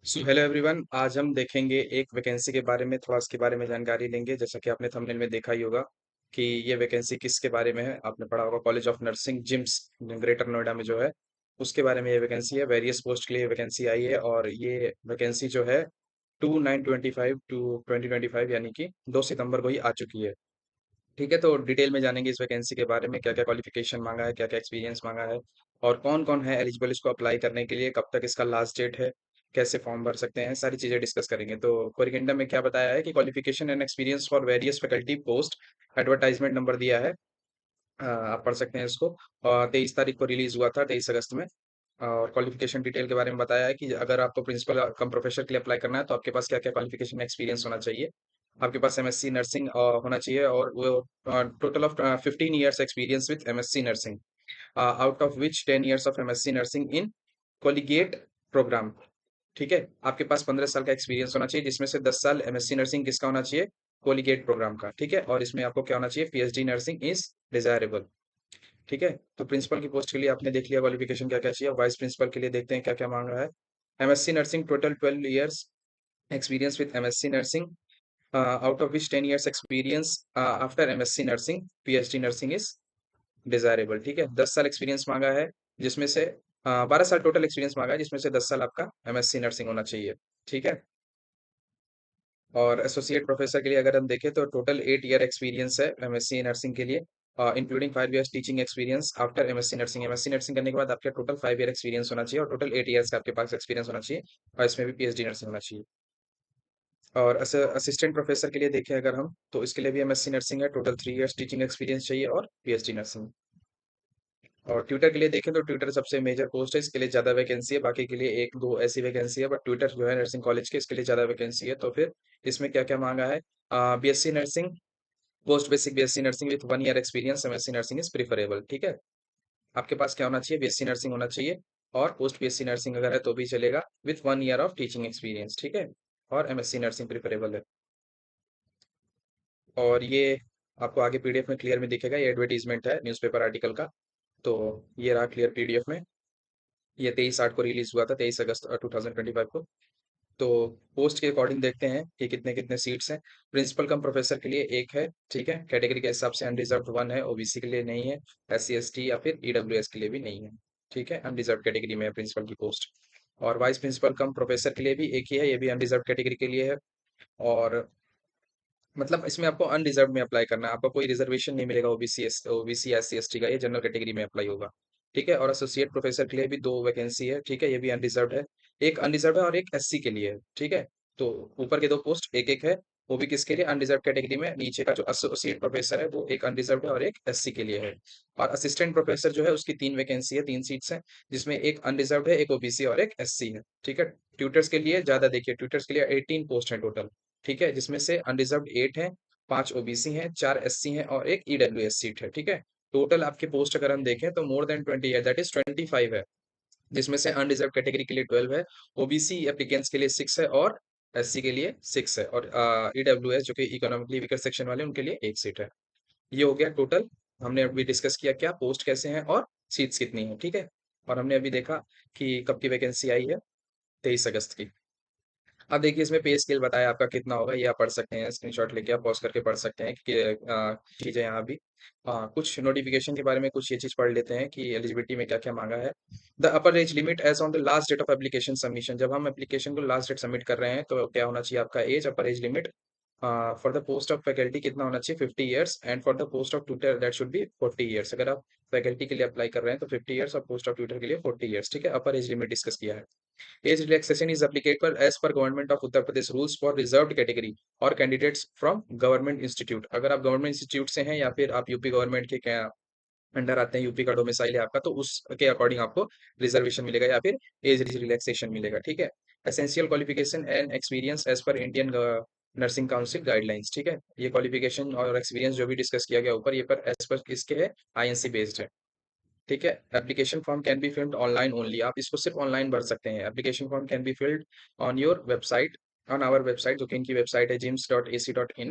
Hello everyone. आज हम देखेंगे एक वैकेंसी के बारे में, थोड़ा उसके बारे में जानकारी लेंगे। जैसा कि आपने थंबनेल में देखा ही होगा कि ये वैकेंसी किसके बारे में है। आपने पढ़ा होगा college of nursing GIMS Greater Noida में जो है उसके बारे में ये वैकेंसी है। वेरियस पोस्ट के लिए वैकेंसी आई है और ये वैकेंसी जो है 2925 टू 2025 यानी कि 2 सितंबर को ही आ चुकी है। ठीक है, तो डिटेल में जानेंगे इस वैकेंसी के बारे में, क्या क्या क्वालिफिकेशन मांगा है, क्या क्या एक्सपीरियंस मांगा है और कौन कौन है एलिजिबल इसको अप्लाई करने के लिए, कब तक इसका लास्ट डेट है, कैसे फॉर्म भर सकते हैं, सारी चीजें डिस्कस करेंगे। तो कोरिकेंडम में क्या बताया है कि qualification and experience for various faculty post, advertisement number दिया है। आप पढ़ सकते हैं इसको। और 23 तारीख को रिलीज हुआ था, 23 अगस्त में। और क्वालिफिकेशन डिटेल के बारे में बताया है कि अगर आपको प्रिंसिपल कम प्रोफेसर के लिए अप्लाई करना है तो आपके पास क्या क्या क्वालिफिकेशन एक्सपीरियंस होना चाहिए। आपके पास एमएससी नर्सिंग होना चाहिए और वो total of 15 years experience with MSc nursing, out of which 10 years of MSc nursing in collegiate programme. ठीक है, आपके पास 15 साल का एक्सपीरियंस होना चाहिए जिसमें से 10 साल एमएससी नर्सिंग किसका होना चाहिए, कोलिगेट प्रोग्राम का। ठीक है, और इसमें आपको क्या होना चाहिए, पीएचडी नर्सिंग इज डिजायरेबल। ठीक है, तो प्रिंसिपल की पोस्ट के लिए आपने देख लिया क्वालिफिकेशन क्या क्या चाहिए। वाइस प्रिंसिपल के लिए देखते हैं क्या क्या मांग रहा है। MSc nursing total 12 years experience with MSc nursing, out of which 10 years experience after MSc nursing, PhD nursing is desirable। ठीक है, 10 साल एक्सपीरियंस मांगा है जिसमें से 12 साल टोटल एक्सपीरियंस मांगा है जिसमें से 10 साल आपका एमएससी नर्सिंग होना चाहिए। ठीक है, और एसोसिएट प्रोफेसर के लिए अगर हम देखें तो टोटल 8 ईयर एक्सपीरियंस है एमएससी नर्सिंग के लिए, including 5 years teaching experience after MSc nursing. MSc nursing करने के बाद आपका टोटल 5 ईयर एक्सपीरियंस होना चाहिए और टोटल 8 ईयर्स का आपके पास एक्सपीरियंस होना चाहिए और इसमें भी पीएचडी नर्सिंग होना चाहिए। और असिस्टेंट प्रोफेसर के लिए देखें अगर हम तो इसके लिए भी एमएससी नर्सिंग है, टोटल 3 ईयर्स टीचिंग एक्सपीरियंस चाहिए और पीएचडी नर्सिंग। और ट्यूटर के लिए देखें तो ट्यूटर सबसे मेजर पोस्ट है, इसके लिए ज्यादा वैकेंसी है। बाकी के लिए एक दो ऐसी वैकेंसी है, बट ट्यूटर जो है नर्सिंग कॉलेज के, इसके लिए ज्यादा वैकेंसी है। तो फिर इसमें क्या क्या मांगा है, BSc nursing, post basic BSc nursing with 1 year experience MSc nursing is preferable. ठीक है, आपके पास क्या होना चाहिए, बीएससी नर्सिंग होना चाहिए और पोस्ट बीएससी नर्सिंग अगर है तो भी चलेगा with 1 year of teaching experience. ठीक है, और एमएससी नर्सिंग प्रिफरेबल है। और ये आपको आगे पीडीएफ में क्लियर में दिखेगा, ये एडवर्टीजमेंट है न्यूज़पेपर आर्टिकल का। तो ये रहा क्लियर पीडीएफ में। ये 23/8 को रिलीज हुआ था, 23 अगस्त 2025 को। तो पोस्ट के अकॉर्डिंग देखते हैं कि कितने कितने सीट्स हैं। प्रिंसिपल कम प्रोफेसर के लिए एक है। ठीक है, कैटेगरी के हिसाब से अनरिजर्व 1 है, ओबीसी के लिए नहीं है, एससी एसटी या फिर ईडब्ल्यूएस के लिए भी नहीं है। ठीक है, अनरिजर्व कैटेगरी में है प्रिंसिपल की पोस्ट। और वाइस प्रिंसिपल कम प्रोफेसर के लिए भी एक ही है, ये भी अनरिजर्व कैटेगरी के लिए है। और मतलब इसमें आपको अनरिजर्व में अप्लाई करना है, आपको कोई रिजर्वेशन नहीं मिलेगा। ओबीसी एससी एसटी का, ये जनरल कैटेगरी में अप्लाई होगा। ठीक है, और एसोसिएट प्रोफेसर के लिए भी 2 वैकेंसी है। ठीक है, ये भी अनरिजर्व है, एक अनरिजर्व है और एक एससी के लिए है। ठीक है, तो ऊपर के 2 पोस्ट एक एक है, वो भी किसके लिए, अनरिजर्व कैटेगरी में। नीचे का जो एसोसिएट प्रोफेसर है वो एक अनरिजर्व है और एक एससी के लिए है। और असिस्टेंट प्रोफेसर जो है उसकी 3 वैकेंसी है, 3 सीट्स हैं, जिसमें एक अनरिजर्व है, एक ओबीसी और एक एससी है। ठीक है, ट्यूटर्स के लिए ज्यादा देखिए, ट्यूटर्स के लिए 18 पोस्ट है टोटल। ठीक है, जिसमें से अनरिजर्व 8 है, 5 ओबीसी हैं, 4 एससी हैं और एक ईडब्ल्यूएस सीट है। ठीक है, टोटल आपकी पोस्ट अगर हम देखें तो मोर देन 20 है, दैट इज 25 है, जिसमें से अनरिजर्व कैटेगरी के लिए 12 है, ओबीसी एप्लीकेंट्स के लिए 6 है और एससी के लिए 6 है, और ईडब्ल्यूएस जो कि इकोनॉमिकली वीकर सेक्शन वाले उनके लिए एक सीट है। ये हो गया टोटल। हमने अभी डिस्कस किया क्या पोस्ट कैसे हैं और सीट्स कितनी है। ठीक है, और हमने अभी देखा कि कब की वैकेंसी आई है, 23 अगस्त की। अब देखिए इसमें पे स्केल बताया आपका कितना होगा, ये आप पढ़ सकते हैं, स्क्रीनशॉट लेके आप पॉज करके पढ़ सकते हैं कि चीजें यहाँ भी कुछ नोटिफिकेशन के बारे में कुछ ये चीज पढ़ लेते हैं कि एलिजिबिलिटी में क्या क्या मांगा है। The upper age limit age on the last date of application submission, जब हम एप्लीकेशन को लास्ट डेट सबमिट कर रहे हैं तो क्या होना चाहिए आपका age, upper age limit. For the post of faculty कितना होना चाहिए, 50 years, and for the post of tutor that should be 40 years. अगर आप फैकल्टी के लिए अप्लाई कर रहे हैं तो 50 ईयर्स और पोस्ट ऑफ ट्यूटर के लिए 40 ईयर्स। ठीक है, अपर एज लिमिट डिस्कस किया है। Age relaxation is applicable as per Government of Uttar Pradesh rules for reserved category और candidates from government institute। अगर आप गवर्नमेंट इंस्टीट्यूट से हैं या फिर आप यूपी गवर्नमेंट के क्या अंडर आते हैं, यूपी का डोमिसाइल है आपका, तो उसके अकॉर्डिंग आपको रिजर्वेशन मिलेगा या फिर एज रिलैक्सेशन मिलेगा। ठीक है, essential qualification and experience as per Indian nursing council guidelines. ठीक है, ये क्वालिफिकेशन और एक्सपीरियंस जो भी डिस्कस किया गया ऊपर, ये पर एज पर किसके है, आईएनसी बेस्ड है। ठीक है, application form can be filled online only, आप इसको सिर्फ ऑनलाइन भर सकते हैं। Application form can be filled on your website, on our website, जो कि इनकी वेबसाइट है jims.ac.in,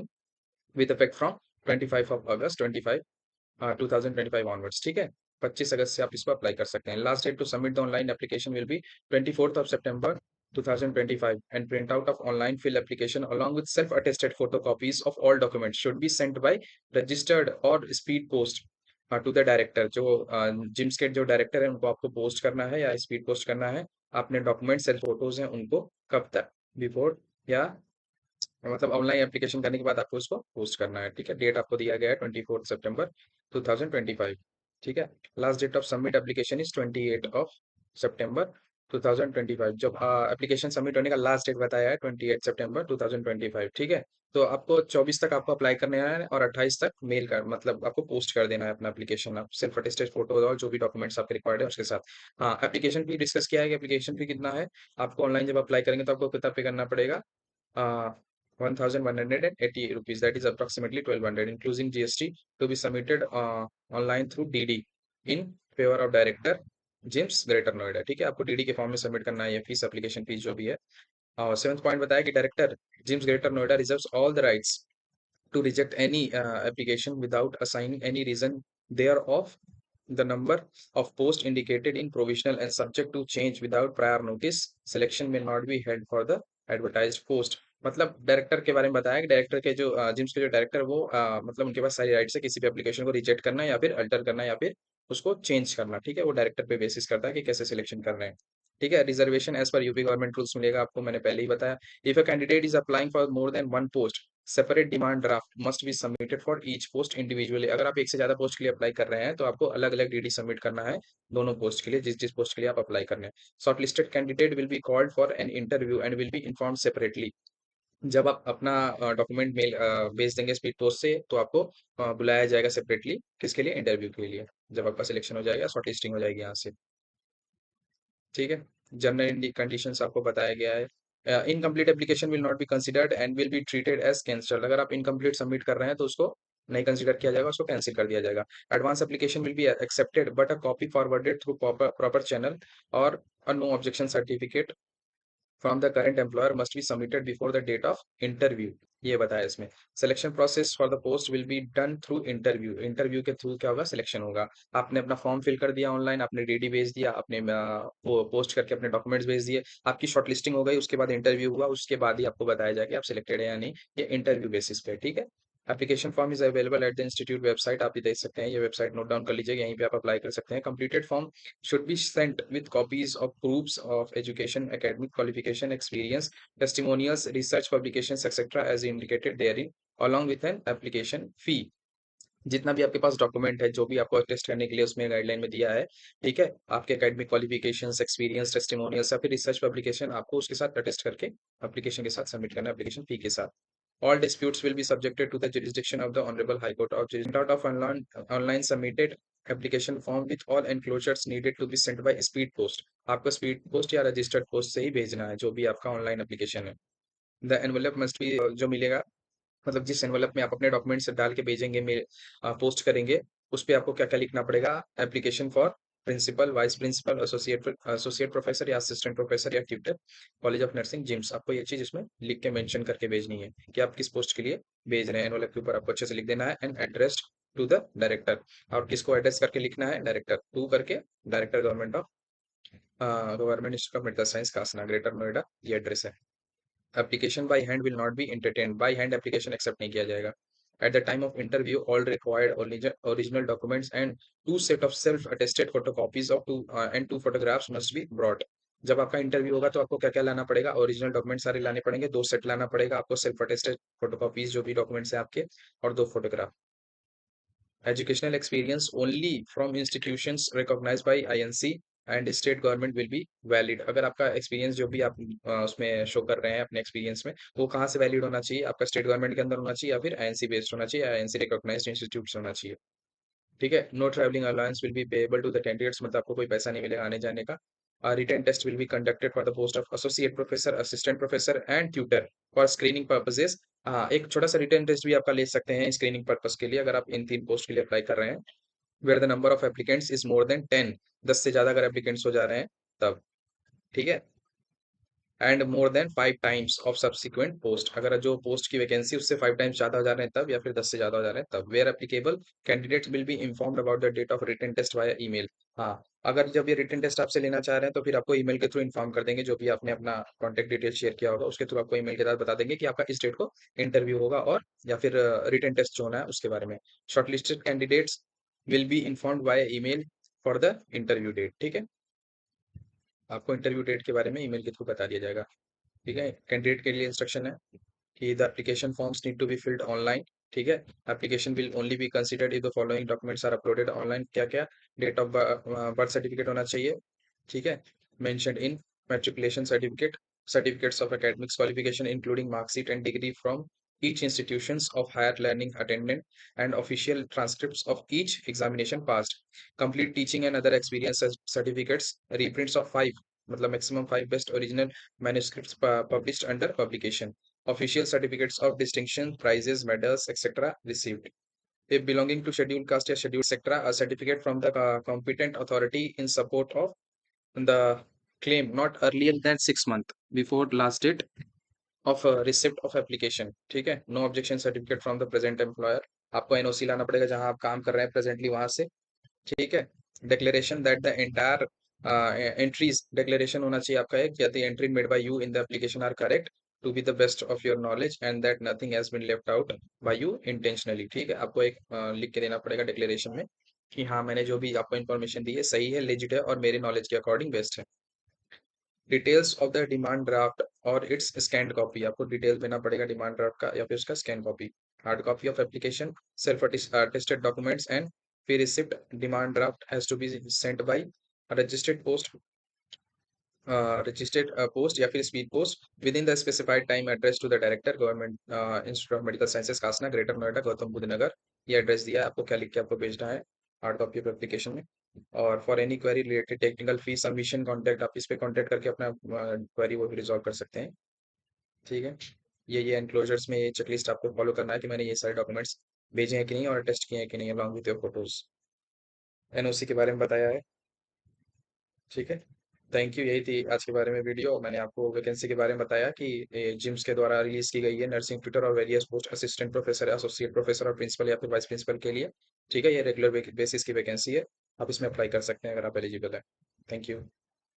with effect from 25 August 2025 onwards. ठीक है, 25 अगस्त से आप इसको अप्लाई कर सकते हैं। Last date to submit the online application will be 24 September 2025 and printout of online fill application along with self-attested photocopies of all documents should be sent by registered or speed post to the director जो gyms के जो director है उनको आपको post करना है या speed post करना है अपने डॉक्यूमेंट्स एंड फोटोज हैं उनको कब तक बिफोर या मतलब ऑनलाइन एप्लीकेशन करने के बाद आपको उसको पोस्ट करना है। ठीक है, डेट आपको दिया गया है 24 सितंबर 2025। ठीक है, last date of submit application is 28 सितंबर 2025। जब एप्लीकेशन सबमिट होने का लास्ट डेट बताया है 28 सितंबर 2025। ठीक है, तो आपको 24 तक आपको अप्लाई करने है और 28 तक मेल कर मतलब आपको पोस्ट कर देना है अपना एप्लीकेशन, आप सिर्फ अटेस्टेड फोटो और जो भी डॉक्यूमेंट्स आपके रिक्वायर्ड है उसके साथ। हाँ, एप्लीकेशन फी डिस्कस किया है कि एप्लीकेशन फी कितना है। आपको ऑनलाइन जब अप्लाई करेंगे तो आपको कितना पे करना पड़ेगा, 1,180 rupees, that is approximately 1,200, including GST, to be submitted online through DD in favor of director GIMS Greater Noida. ठीक है, आपको डीडी के फॉर्म में सबमिट करना है ये फीस, एप्लीकेशन फीस जो भी है। और सेवंथ पॉइंट बताया कि director GIMS Greater Noida reserves all the rights to reject any application without assigning any reason thereof. The number of posts indicated in provisional and subject to change without prior notice. Selection may not be held for the advertised post. मतलब director के बारे में बताया कि director के जो gyms के जो डायरेक्टर वो मतलब उनके पास सारी राइट्स है किसी भी एप्लीकेशन को रिजेक्ट करना या फिर अल्टर करना या फिर उसको चेंज करना। ठीक है, वो डायरेक्टर पे बेसिस करता है कि कैसे सिलेक्शन कर रहे हैं। ठीक है, reservation as per UP government rules मिलेगा आपको, मैंने पहले ही बताया। If a candidate is applying for more than one post, separate demand draft must be submitted for each post individually. अगर आप एक से ज्यादा पोस्ट के लिए अप्लाई कर रहे हैं तो आपको अलग अलग डीडी सबमिट करना है दोनों पोस्ट के लिए, जिस जिस पोस्ट के लिए आप अप्लाई कर रहे हैं। Short listed candidate will be called for an interview and will be inform separately. जब आप अपना डॉक्यूमेंट मेल भेज देंगे स्पीड पोस्ट से तो आपको बुलाया जाएगा सेपरेटली, किसके लिए, इंटरव्यू के लिए, जब आपका सिलेक्शन हो जाएगा, शॉर्ट लिस्टिंग हो जाएगी यहाँ से। ठीक है, जनरल कंडीशंस आपको बताया गया है। Incomplete application will not be considered and will be treated as cancelled. अगर आप इनकम्प्लीट सबमिट कर रहे हैं तो उसको नहीं कंसिडर किया जाएगा, उसको कैंसिल कर दिया जाएगा। Advance application will be accepted but a copy forwarded through proper channel और a no objection certificate from the current employer must be submitted before the date of interview. ये बताया इसमें। Selection process for the post will be done through interview. Interview के थ्रू क्या होगा, selection होगा। आपने अपना फॉर्म फिल कर दिया ऑनलाइन, आपने डीडी भेज दिया, आपने वो पोस्ट करके अपने डॉक्यूमेंट्स भेज दिए, आपकी शॉर्टलिस्टिंग हो गई, उसके बाद इंटरव्यू हुआ, उसके बाद ही आपको बताया जाएगा आप सिलेक्टेड है या नहीं, ये इंटरव्यू बेसिस पे। ठीक है, application form is available at the institute website. आप ये देख सकते हैं, ये वेबसाइट नोट डाउन कर लीजिएगा, यहीं पे आप अप्लाई कर सकते हैं। Completed form should be sent with copies of proofs of education, academic qualification, experience, testimonials, research publications, etc. as indicated therein, along with an application fee। जितना भी आपके पास डॉक्यूमेंट है, जो भी आपको टेस्ट करने के लिए उसमें गाइडलाइन में दिया है, ठीक है, आपके एकेडमिक क्वालिफिकेशंस, एक्सपीरियंस, टेस्टिमोनियल्स या फिर रिसर्च पब्लिकेशन आपको उसके साथ अटेस्ट करके एप्लीकेशन के साथ सबमिट करना है, एप्लीकेशन फी के साथ। All disputes will be subjected to the jurisdiction of the Honorable High Court of Jurisdiction. Out of online submitted application form with all enclosures needed to be sent by speed post। आपको speed post या registered post से ही भेजना है जो भी आपका online application है। The envelope must be, जो मिलेगा मतलब जिस एनवेलप में आप अपने डॉक्यूमेंट्स डाल के भेजेंगे, मेल पोस्ट करेंगे, उस पे आपको क्या क्या लिखना पड़ेगा, application for principal, vice principal, associate professor या असिस्टेंट प्रोफेसर या tutor, college of nursing GIMS. आपको ये चीज इसमें लिख के मेंशन करके भेजनी है कि आप किस पोस्ट के लिए भेज रहे हैं। एनवेलप के ऊपर आपको अच्छे से लिख देना है and address to the director. और किसको एड्रेस करके लिखना है, डायरेक्टर टू करके, director government of government institute of medical science Kasna greater Noida, ये एड्रेस है। Application by hand will not be entertained. By hand application accept नहीं किया जाएगा। At the time of interview all required original documents and two set of self attested photocopies of two and two photographs must be brought. जब आपका interview होगा तो आपको क्या क्या लाना पड़ेगा, ओरिजिनल डॉक्यूमेंट सारे लाने पड़ेंगे, 2 सेट लाना पड़ेगा आपको सेल्फ अटेस्टेड फोटोकॉपीज जो भी डॉक्यूमेंट्स है आपके, और 2 photograph. Educational experience only from institutions recognized by INC and state government will be valid। अगर आपका एक्सपीरियंस जो भी आप उसमें शो कर रहे हैं अपने एक्सपीरियंस में, वो कहाँ से वैलिड होना चाहिए, आपका स्टेट गवर्नमेंट के अंदर होना चाहिए या फिर आईएनसी बेस्ड होना चाहिए, आईएनसी रिकॉग्नाइज्ड इंस्टीट्यूट होना चाहिए। ठीक है, no travelling allowance will be payable to the candidates, मतलब आपको कोई पैसा नहीं मिलेगा आने जाने का। Written test will be conducted for the post of associate professor, assistant professor and tutor for screening purposes. हाँ, एक छोटा सा रिटन टेस्ट भी आपका ले सकते हैं स्क्रीनिंग पर्पस के लिए, अगर आप इन 3 पोस्ट के लिए अप्लाई कर रहे हैं। Where the number of applicants is more than 10, 10 से ज्यादा अगर एप्लीकेंट्स हो जा रहे हैं तब। ठीक है, and more than 5 times of subsequent post, अगर जो पोस्ट की वैकेंसी उससे 5 टाइम्स ज्यादा हो जा रहे हैं तब, या फिर 10 से ज्यादा हो जा रहे हैं तब। Where applicable candidates will be informed about the date of written test via email. हाँ, अगर जब ये रिटन टेस्ट आपसे लेना चाह रहे हैं तो फिर आपको ईमेल के थ्रू इन्फॉर्म कर देंगे, जो भी आपने अपना कॉन्टेक्ट डिटेल शेयर किया होगा उसके थ्रू आपको ईमेल के साथ बता देंगे कि आपका इस डेट को इंटरव्यू होगा, और या फिर रिटन टेस्ट जो होना है उसके बारे में। Shortlisted candidates will be informed via email for the interview date. ठीक है, आपको इंटरव्यू डेट के बारे में ईमेल के थ्रू बता दिया जाएगा। ठीक है, कैंडिडेट के लिए इंस्ट्रक्शन है कि the application forms need to be filled online. ठीक है, application will only be considered if the following documents are uploaded online. क्या क्या? डेट ऑफ बर्थ सर्टिफिकेट होना चाहिए। ठीक है, mentioned in matriculation certificate, certificates of academics qualification including marksheet and degree from each institutions of higher learning attendant and official transcripts of each examination passed, complete teaching and other experience certificates, reprints of 5, मतलब maximum 5 best original manuscripts published under publication, official certificates of distinction, prizes, medals, etc. received. If belonging to scheduled caste or scheduled etc., a certificate from the competent authority in support of the claim not earlier than 6 months before last date of receipt of application। ठीक है, no objection certificate from the present employer, आपको NOC लाना पड़ेगा जहां आप काम कर रहे हैं प्रेजेंटली वहां से। ठीक है, declaration that the entire entries, declaration होना चाहिए आपका एक, या the entry made by you in the application are correct to be the best of your knowledge and that nothing has been left out by you intentionally. ठीक है, आपको एक लिख के देना पड़ेगा डिक्लेरेशन में कि हाँ, मैंने जो भी आपको इन्फॉर्मेशन दी है सही है, लेजिट है और मेरे नॉलेज के अकॉर्डिंग बेस्ट है। Details of the demand draft और इट्स स्कैन्ड कॉपी, आपको डिटेल देना पड़ेगा डिमांड ड्राफ्ट का या फिर उसका scan copy. Hard copy of application, self attested documents and फिर receipt. Demand draft has to be sent by registered post, registered post या फिर speed post within the specified time, address to the director government institute of medical sciences Kasna, greater Noida, Gautam Buddha नगर। ये address दिया है, आपको क्या लिख के आपको भेजना है हार्ड कॉपी ऑफ एप्लीकेशन में। और for any query related technical fee submission contact, आप इस पे कॉन्टैक्ट करके अपना क्वेरी वो भी रिजॉल्व कर सकते हैं। ठीक है, ये एनक्लोजर्स में ये चेकलिस्ट आपको फॉलो करना है कि मैंने ये सारे डॉक्यूमेंट्स भेजे हैं कि नहीं और टेस्ट किए हैं कि नहीं, along with your photos. NOC के बारे में बताया है। ठीक है, थैंक यू। यही थी आज के बारे में वीडियो। मैंने आपको वैकेंसी के बारे में बताया कि जिम्स के द्वारा रिलीज की गई है, नर्सिंग ट्यूटर और various post, assistant professor, associate professor और प्रिंसिपल या फिर वाइस प्रिंसिपल के लिए। ठीक है, ये रेगुलर बेसिस की वैकेंसी है, आप इसमें अप्लाई कर सकते हैं अगर आप एलिजिबल है। Thank you.